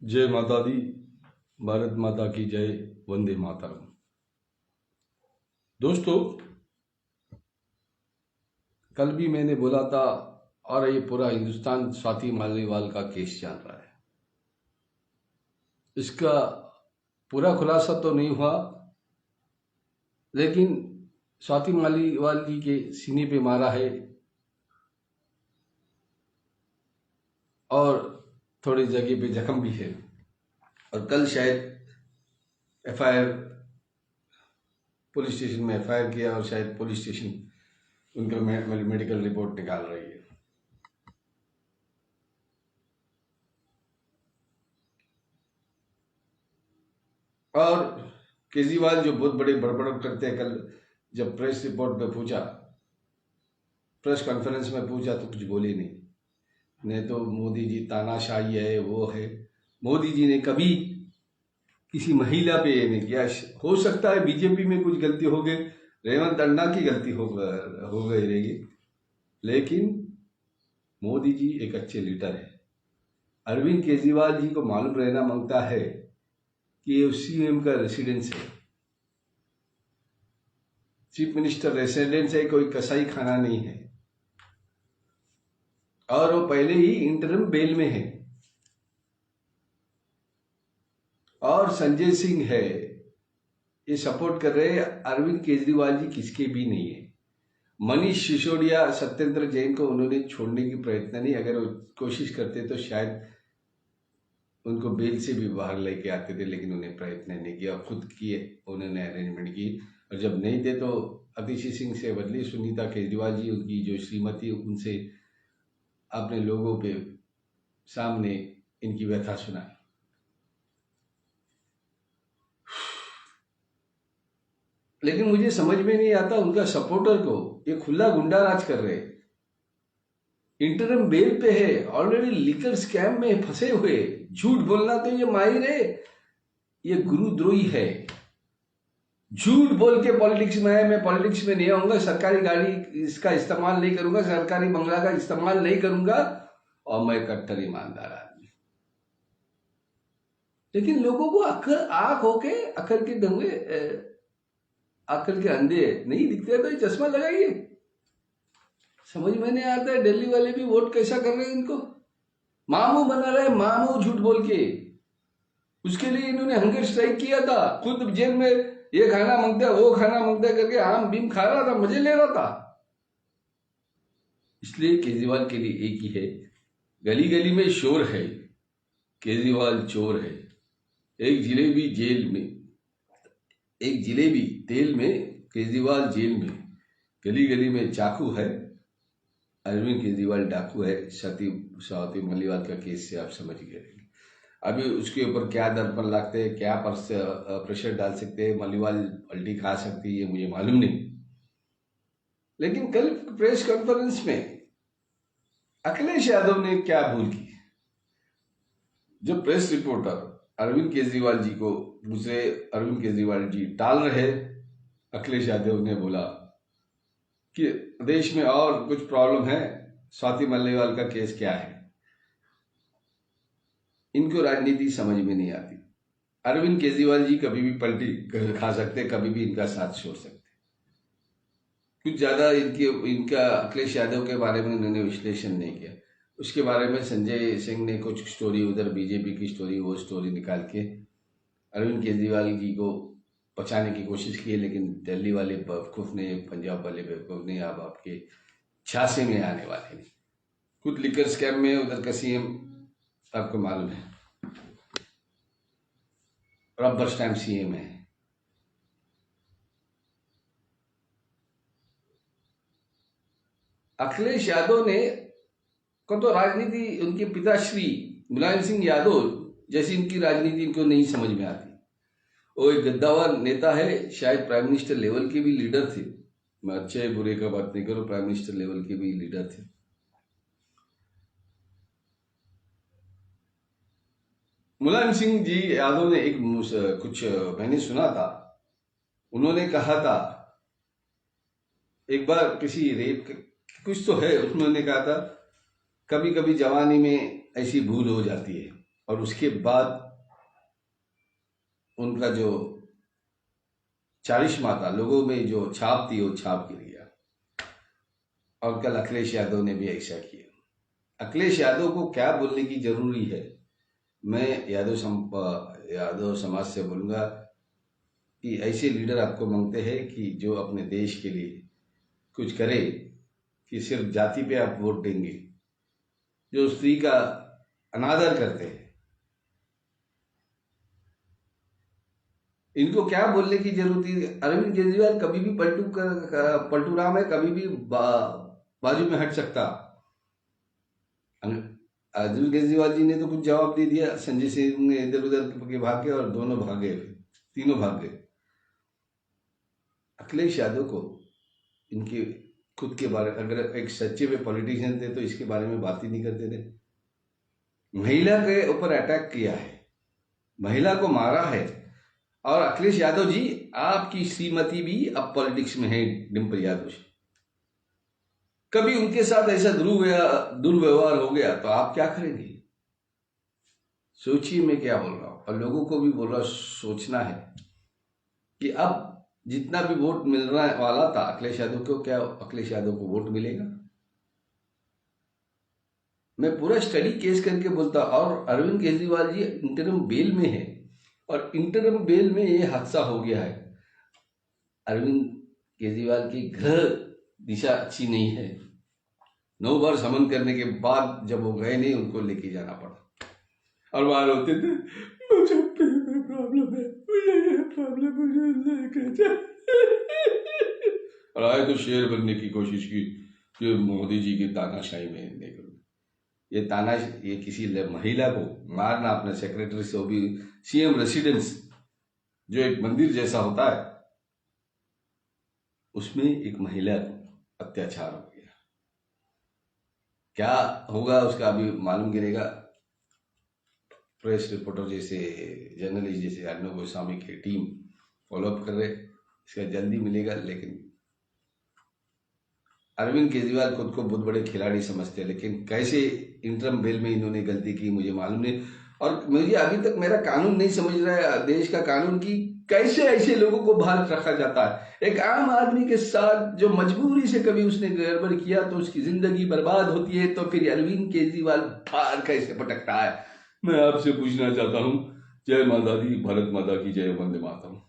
जय माता दी। भारत माता की जय। वंदे मातरम। दोस्तों, कल भी मैंने बोला था और ये पूरा हिंदुस्तान स्वाति मालीवाल का केस चल रहा है। इसका पूरा खुलासा तो नहीं हुआ, लेकिन स्वाति मालीवाल जी के सीने पे मारा है और थोड़ी जगह पे जख्म भी है। और कल शायद एफआईआर पुलिस स्टेशन में एफआईआर किया और शायद पुलिस स्टेशन उनका मेडिकल रिपोर्ट निकाल रही है। और केजरीवाल जो बहुत बड़े बड़बड़ करते हैं, कल जब प्रेस रिपोर्ट में पूछा, प्रेस कॉन्फ्रेंस में पूछा तो कुछ बोले नहीं तो मोदी जी तानाशाही है, वो है। मोदी जी ने कभी किसी महिला पे ये नहीं किया। हो सकता है बीजेपी में कुछ गलती हो गई, रेवंत अन्ना की गलती हो गई रहेगी, लेकिन मोदी जी एक अच्छे लीडर है। अरविंद केजरीवाल जी को मालूम रहना मांगता है कि ये सीएम का रेसिडेंस है, चीफ मिनिस्टर रेसिडेंस है, कोई कसाई खाना नहीं है। और वो पहले ही इंटरिम बेल में है। और संजय सिंह है, ये सपोर्ट कर रहे हैं। अरविंद केजरीवाल जी किसके भी नहीं है। मनीष सिसोदिया, सत्येंद्र जैन को उन्होंने छोड़ने की प्रयत्न नहीं, अगर वो कोशिश करते तो शायद उनको बेल से भी बाहर लेके आते थे, लेकिन उन्हें प्रयत्न नहीं किया, खुद किए उन्होंने अरेंजमेंट की। और जब नहीं थे तो अतिशी सिंह से बदली सुनीता केजरीवाल जी, उनकी जो श्रीमती, उनसे अपने लोगों पे सामने इनकी व्यथा सुनाई। लेकिन मुझे समझ में नहीं आता, उनका सपोर्टर को ये खुला गुंडा राज कर रहे। इंटरम बेल पे है, ऑलरेडी लिकर स्कैम में फंसे हुए। झूठ बोलना तो ये माहिर है, ये गुरुद्रोही है। झूठ बोल के पॉलिटिक्स में है। मैं पॉलिटिक्स में नहीं आऊंगा, सरकारी गाड़ी इसका इस्तेमाल नहीं करूंगा, सरकारी बंगला का इस्तेमाल नहीं करूंगा, और मैं कट्टर ईमानदार आदमी। लेकिन लोगों को अक्ल आंख होके अकल के दंगे, अकल के अंधे नहीं दिखते तो ये चश्मा लगाइए। समझ में नहीं आता है दिल्ली वाले भी वोट कैसा कर रहे हैं इनको। मामू बना रहे, मामू झूठ बोल के। उसके लिए इन्होंने हंगर स्ट्राइक किया था, खुद जेल में ये खाना मांगता है, वो खाना मांगता है करके आम बीम खा रहा था, मजे ले रहा था। इसलिए केजरीवाल के लिए एक ही है, गली गली में शोर है, केजरीवाल चोर है। एक जिलेबी जेल में, एक जिलेबी तेल में, केजरीवाल जेल में। गली गली में चाकू है, अरविंद केजरीवाल डाकू है। स्वाति मालीवाल का केस से आप समझ गए। अभी उसके ऊपर क्या दर्पण लगते हैं, क्या प्रेशर डाल सकते हैं, मालीवाल पलटी खा सकती है, मुझे मालूम नहीं। लेकिन कल प्रेस कॉन्फ्रेंस में अखिलेश यादव ने क्या भूल की। जो प्रेस रिपोर्टर अरविंद केजरीवाल जी को, दूसरे अरविंद केजरीवाल जी टाल रहे, अखिलेश यादव ने बोला कि देश में और कुछ प्रॉब्लम है, स्वाति मालीवाल का केस क्या है। इनको राजनीति समझ में नहीं आती। अरविंद केजरीवाल जी कभी भी पलटी खा सकते, कभी भी इनका साथ छोड़ सकते। कुछ ज्यादा इनका अखिलेश यादव के बारे में इन्होंने विश्लेषण नहीं किया। उसके बारे में संजय सिंह ने कुछ स्टोरी, उधर बीजेपी की स्टोरी, वो स्टोरी निकाल के अरविंद केजरीवाल जी को बचाने की कोशिश की है। लेकिन दिल्ली वाले बेवकूफ ने, पंजाब वाले बेवकूफ ने अब आपके झांसे में आने वाले नहीं। खुद लिकर स्कैम में उधर का सीएम आपको मालूम है, रबर स्टैम्प सीएम है। अखिलेश यादव ने को तो राजनीति, उनके पिताश्री मुलायम सिंह यादव जैसी इनकी राजनीति इनको नहीं समझ में आती। वो एक गद्दावर नेता है, शायद प्राइम मिनिस्टर लेवल के भी लीडर थे। मैं अच्छे बुरे का बात नहीं करूं, प्राइम मिनिस्टर लेवल के भी लीडर थे। मुलायम सिंह जी यादव ने एक कुछ मैंने सुना था, उन्होंने कहा था एक बार किसी रेप कुछ तो है, उन्होंने कहा था कभी कभी जवानी में ऐसी भूल हो जाती है। और उसके बाद उनका जो चारिश्मा था, लोगों में जो छाप थी, वो छाप गिर गया। और कल अखिलेश यादव ने भी ऐसा किया। अखिलेश यादव को क्या बोलने की जरूरी है? मैं यादव समाज से बोलूंगा कि ऐसे लीडर आपको मांगते हैं कि जो अपने देश के लिए कुछ करे, कि सिर्फ जाति पे आप वोट देंगे, जो स्त्री का अनादर करते हैं। इनको क्या बोलने की जरूरत है? अरविंद केजरीवाल कभी भी पलटू राम है, कभी भी बाजू में हट सकता। अरविंद केजरीवाल जी ने तो कुछ जवाब दे दिया, संजय सिंह ने इधर उधर के भाग गए और दोनों भाग गए, तीनों भाग गए। अखिलेश यादव को इनके खुद के बारे, अगर एक सच्चे में पॉलिटिशियन थे तो इसके बारे में बात ही नहीं करते थे। महिला के ऊपर अटैक किया है, महिला को मारा है। और अखिलेश यादव जी, आपकी श्रीमती भी अब पॉलिटिक्स में है, डिम्पल यादव जी। कभी उनके साथ ऐसा दुर्व्यवहार हो गया तो आप क्या करेंगे? सोचिए मैं क्या बोल रहा हूं, और लोगों को भी बोल रहा, सोचना है कि अब जितना भी वोट मिलने वाला था अखिलेश यादव को, क्या अखिलेश यादव को वोट मिलेगा? मैं पूरा स्टडी केस करके बोलता। और अरविंद केजरीवाल जी इंटरम बेल में है, और इंटरम बेल में ये हादसा हो गया है। अरविंद केजरीवाल की गृह दिशा अच्छी नहीं है। 9 बार समन करने के बाद जब वो गए नहीं, उनको लेके जाना पड़ा। और बाहर होते थे, मुझे प्रॉब्लम है, मुझे ये प्रॉब्लम, मुझे लेके जा। और आए तो शेर बनने की कोशिश की कि मोदी जी की तानाशाही में नहीं करूँ। ये किसी महिला को मारना, अपने सेक्रेटरी से, वो भी सीएम रेसिडेंस, जो एक मंदिर जैसा होता है, उसमें एक महिला को अत्याचार हो गया। क्या होगा उसका अभी मालूम गिरेगा। प्रेस रिपोर्टर जैसे, जर्नलिस्ट जैसे अर्नब गोस्वामी की टीम फॉलोअप कर रहे, इसका जल्दी मिलेगा। लेकिन अरविंद केजरीवाल खुद को बहुत बड़े खिलाड़ी समझते हैं, लेकिन कैसे इंटरम बेल में इन्होंने गलती की मुझे मालूम नहीं। और मुझे अभी तक मेरा कानून नहीं समझ रहा है, देश का कानून, की कैसे ऐसे लोगों को बाहर रखा जाता है। एक आम आदमी के साथ जो मजबूरी से कभी उसने गड़बड़ किया तो उसकी जिंदगी बर्बाद होती है, तो फिर अरविंद केजरीवाल बाहर कैसे पटकता है? मैं आपसे पूछना चाहता हूँ, जय माता दी, भारत माता की जय, वंदे मातरम।